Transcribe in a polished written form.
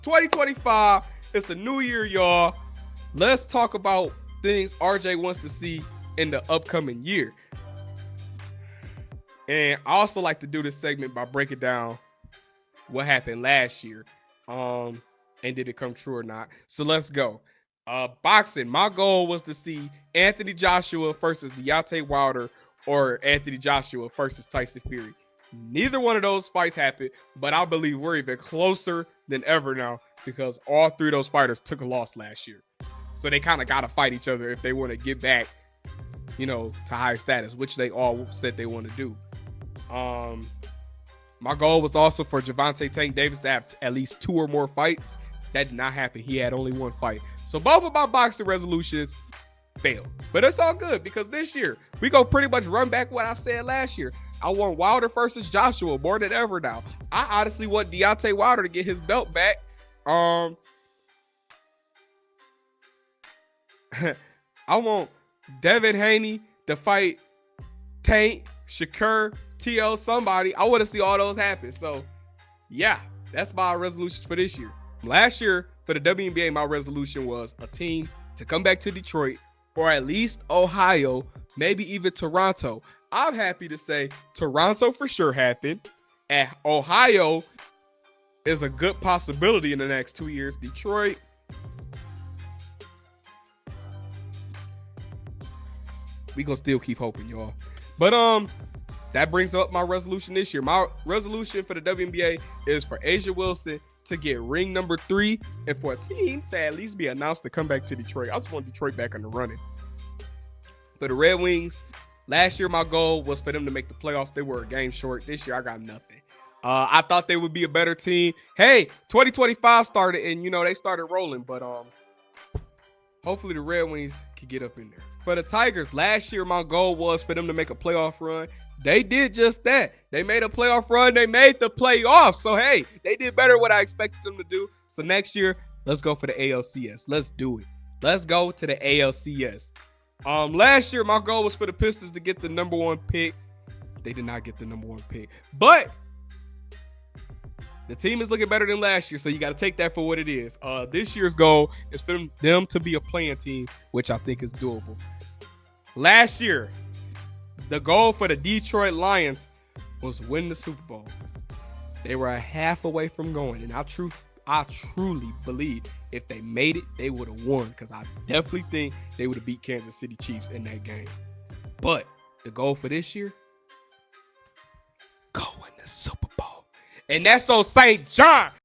2025. It's a new year, y'all. Let's talk about things RJ wants to see in the upcoming year. And I also like to do this segment by breaking down what happened last year. And did it come true or not? So let's go. Boxing. My goal was to see Anthony Joshua versus Deontay Wilder or Anthony Joshua versus Tyson Fury. Neither one of those fights happened, but I believe we're even closer than ever now because all three of those fighters took a loss last year. So they kind of got to fight each other if they want to get back, to higher status, which they all said they want to do. My goal was also for Gervonta Tank Davis to have at least 2 or more fights. That did not happen. He had only 1 fight. So both of my boxing resolutions failed. But it's all good because this year, we go pretty much run back what I said last year. I want Wilder versus Joshua more than ever now. I honestly want Deontay Wilder to get his belt back. I want Devin Haney to fight Tank, Shakur, T.O., somebody. I want to see all those happen. So, yeah, that's my resolutions for this year. Last year, for the WNBA, my resolution was a team to come back to Detroit or at least Ohio, maybe even Toronto. I'm happy to say Toronto for sure happened. And Ohio is a good possibility in the next 2 years. Detroit, we gonna still keep hoping, y'all. But that brings up my resolution this year. My resolution for the WNBA is for Asia Wilson to get ring number 3 and for a team to at least be announced to come back to Detroit. I just want Detroit back in the running. For the Red Wings, last year my goal was for them to make the playoffs. They were a game short. This year I got nothing. I thought they would be a better team. Hey, 2025 started and they started rolling, but hopefully the Red Wings can get up in there. For the Tigers, last year my goal was for them to make a playoff run. They did just that. They made a playoff run. They made the playoffs. So, hey, they did better than what I expected them to do. So, next year, let's go for the ALCS. Let's do it. Let's go to the ALCS. Last year, my goal was for the Pistons to get the number 1 pick. They did not get the number 1 pick. But the team is looking better than last year, so you got to take that for what it is. This year's goal is for them to be a playing team, which I think is doable. Last year, the goal for the Detroit Lions was win the Super Bowl. They were a half away from going, and I truly believe if they made it, they would have won because I definitely think they would have beat Kansas City Chiefs in that game. But the goal for this year, go win the Super Bowl. And that's on St. John.